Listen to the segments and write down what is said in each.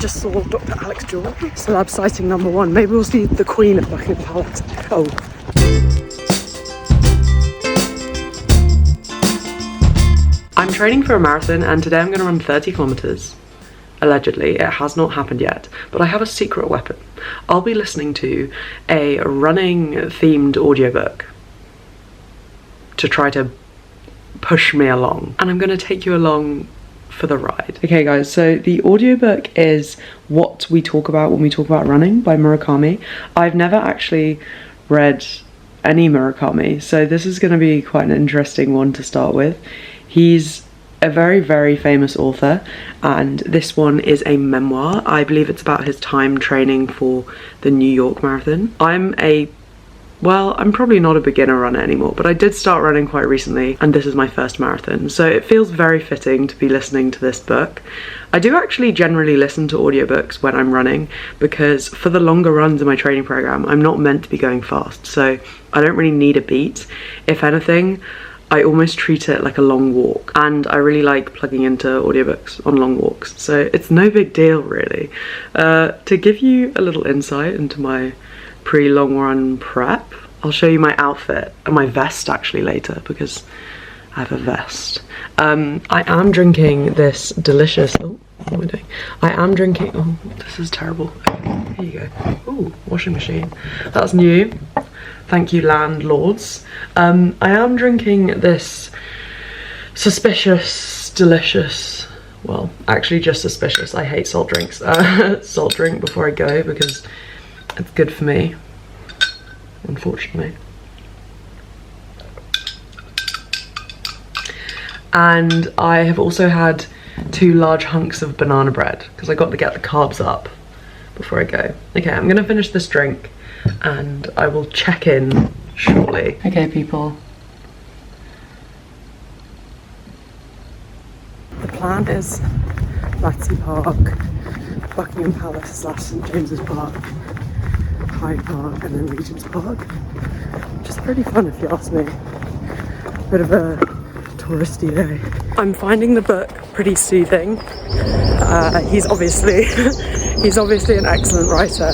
just saw Dr. Alex Jewell, celeb sighting #1. Maybe we'll see the Queen at Buckingham Palace. Oh. I'm training for a marathon and today I'm going to run 30 kilometers. Allegedly, it has not happened yet, but I have a secret weapon. I'll be listening to a running themed audiobook to try to push me along, and I'm going to take you along for the ride. Okay guys, so the audiobook is What We Talk About When We Talk About Running by Murakami. I've never actually read any Murakami, so this is going to be quite an interesting one to start with. He's a very, very famous author, and this one is a memoir. I believe it's about his time training for the New York Marathon. I'm probably not a beginner runner anymore, but I did start running quite recently, and this is my first marathon, so it feels very fitting to be listening to this book. I do actually generally listen to audiobooks when I'm running, because for the longer runs in my training program, I'm not meant to be going fast, so I don't really need a beat. If anything, I almost treat it like a long walk, and I really like plugging into audiobooks on long walks, so it's no big deal really. To give you a little insight into my pre-long run prep, I'll show you my outfit and my vest actually later, because I have a vest. I am drinking this delicious, oh, what am I doing? I am drinking, oh, this is terrible. Here you go. Ooh, washing machine. That's new. Thank you, landlords. I am drinking this suspicious, delicious, well, actually just suspicious. I hate salt drinks. Salt drink before I go because it's good for me, unfortunately. And I have also had 2 large hunks of banana bread because I got to get the carbs up before I go. Okay, I'm gonna finish this drink and I will check in shortly. Okay, people. The plan is Battersea Park, Buckingham Palace / St James's Park, Hyde Park, and then Regent's Park, which is pretty fun if you ask me. Bit of a touristy day. I'm finding the book pretty soothing. He's obviously an excellent writer,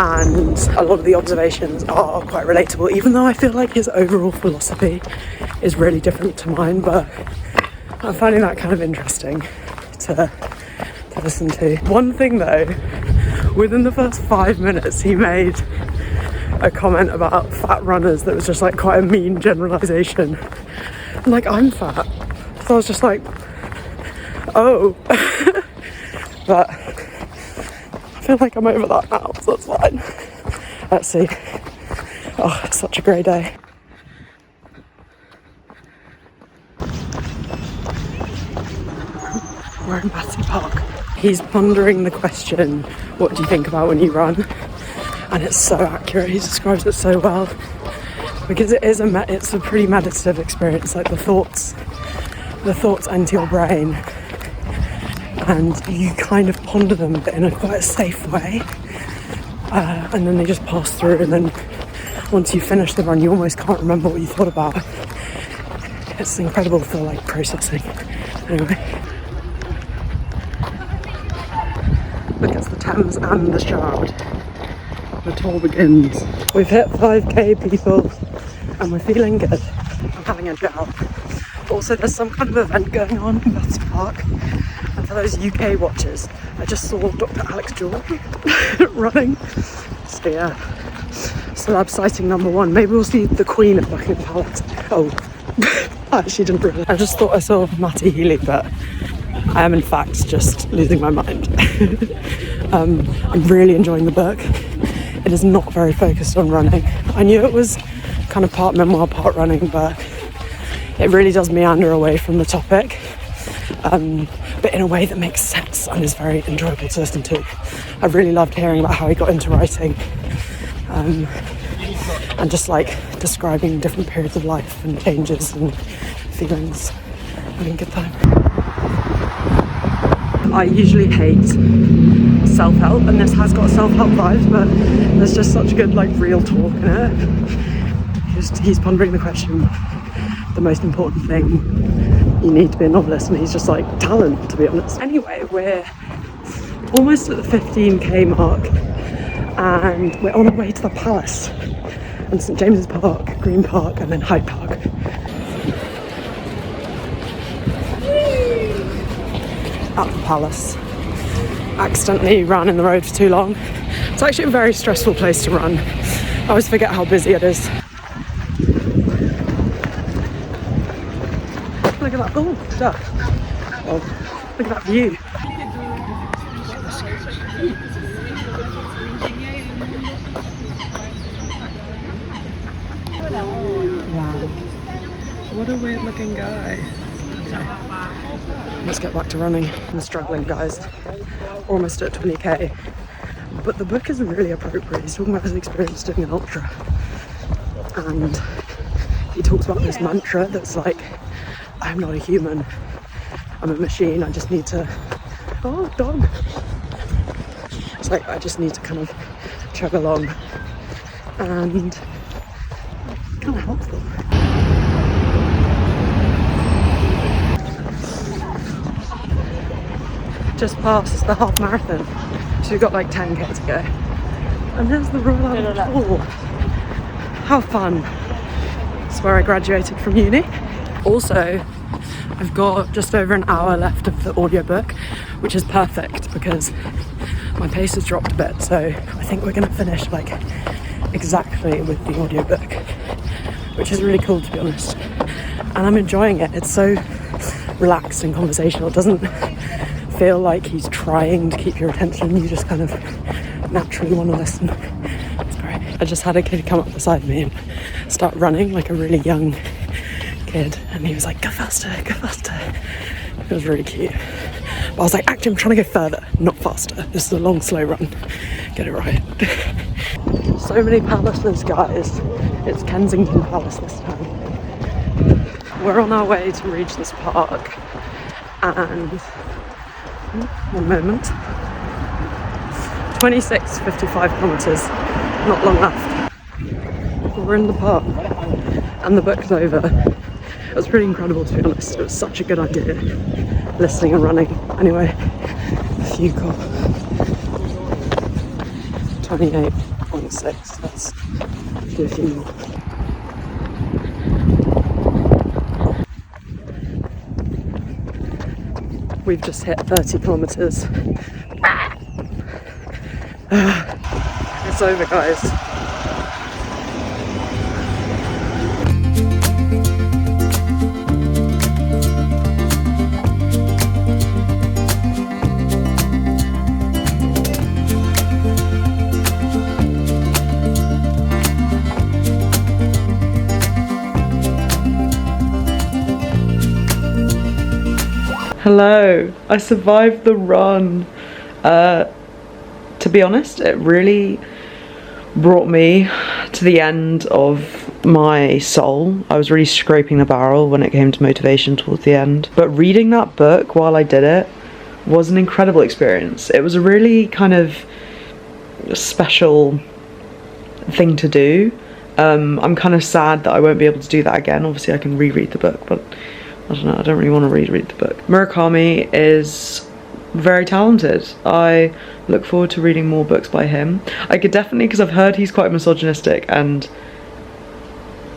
and a lot of the observations are quite relatable, even though I feel like his overall philosophy is really different to mine, but I'm finding that kind of interesting to listen to. One thing though, within the first 5 minutes he made a comment about fat runners that was just like quite a mean generalization. Like, I'm fat, so I was just like, oh. But I feel like I'm over that now, so that's fine. Let's see. Oh, it's such a great day. We're in Battersea Park. He's pondering the question, what do you think about when you run? And it's so accurate, he describes it so well. Because it's a pretty meditative experience, like the thoughts enter your brain and you kind of ponder them, but in a quite a safe way. And then they just pass through, and then once you finish the run, you almost can't remember what you thought about. It's incredible for like processing. Anyway. Look, it's the Thames and the Shard. The tour begins. We've hit 5k, people, and we're feeling good. I'm having a gel. Also, there's some kind of event going on in Battersea Park. And for those UK watchers, I just saw Dr. Alex Jewell running. So yeah, celeb sighting #1. Maybe we'll see the Queen at Buckingham Palace. Oh, I actually didn't realise. I just thought I saw Matty Healy, but I am in fact just losing my mind. I'm really enjoying the book. It is not very focused on running. I knew it was kind of part memoir, part running, but it really does meander away from the topic, but in a way that makes sense and is very enjoyable to listen to. I really loved hearing about how he got into writing, and just like describing different periods of life and changes and feelings. Having a good time. I usually hate self-help, and this has got self-help vibes, but there's just such good like real talk in it. He's pondering the question, the most important thing you need to be a novelist, and he's just like talent, to be honest. Anyway, we're almost at the 15k mark, and we're on our way to the Palace and St James's Park, Green Park, and then Hyde Park. At the Palace. Accidentally ran in the road for too long. It's actually a very stressful place to run. I always forget how busy it is. Look at that, oh, stuff. Oh, look at that view. Wow. What a weird looking guy. Let's get back to running. I'm struggling, guys. Almost at 20k. But the book is really appropriate. He's talking about his experience doing an ultra. And he talks about this mantra that's like, I'm not a human. I'm a machine. I just need to... Oh, dog. It's like, I just need to kind of chug along. And kind of helpful. Just past the half marathon, so we've got like 10k to go, and there's the Royal Albert Hall. How fun. It's where I graduated from uni. Also, I've got just over an hour left of the audiobook, which is perfect because my pace has dropped a bit, so I think we're gonna finish like exactly with the audiobook, which is really cool, to be honest, and I'm enjoying it. It's so relaxed and conversational. It doesn't feel like he's trying to keep your attention. You just kind of naturally want to listen. It's great. I just had a kid come up beside me and start running like a really young kid, and he was like, go faster, go faster. It was really cute. But I was like, actually, I'm trying to go further, not faster. This is a long, slow run. Get it right. So many palaces, guys. It's Kensington Palace this time. We're on our way to Regent's Park, and one moment. 26.55 kilometres, not long left. We're in the park and the book's over. It was pretty incredible, to be honest. It was such a good idea, listening and running. Anyway, a few call. 28.6, let's do a few more. We've just hit 30 kilometres. It's over, guys. Hello, I survived the run. To be honest, it really brought me to the end of my soul. I was really scraping the barrel when it came to motivation towards the end. But reading that book while I did it was an incredible experience. It was a really kind of special thing to do. I'm kind of sad that I won't be able to do that again. Obviously I can reread the book, but I don't know, I don't really want to reread the book. Murakami is very talented. I look forward to reading more books by him. I could definitely, because I've heard he's quite misogynistic, and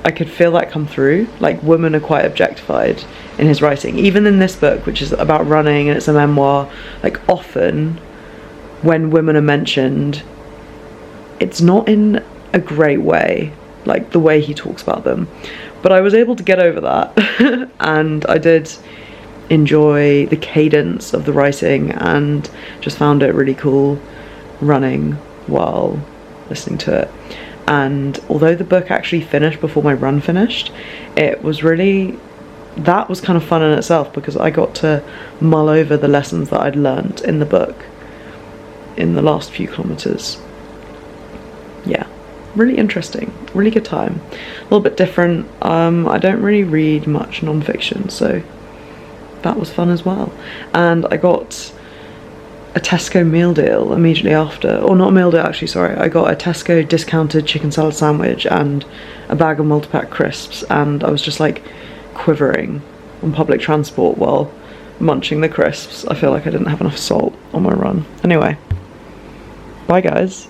I could feel that come through. Like, women are quite objectified in his writing. Even in this book, which is about running and it's a memoir, like, often when women are mentioned, it's not in a great way, like the way he talks about them. But I was able to get over that and I did enjoy the cadence of the writing and just found it really cool running while listening to it. And although the book actually finished before my run finished, it was really, that was kind of fun in itself, because I got to mull over the lessons that I'd learnt in the book in the last few kilometres. Yeah, really interesting, really good time. A little bit different. I don't really read much non-fiction, so that was fun as well. And I got a Tesco meal deal immediately after, or not a meal deal actually, sorry. I got a Tesco discounted chicken salad sandwich and a bag of multi-pack crisps, and I was just like quivering on public transport while munching the crisps. I feel like I didn't have enough salt on my run. Anyway, bye guys.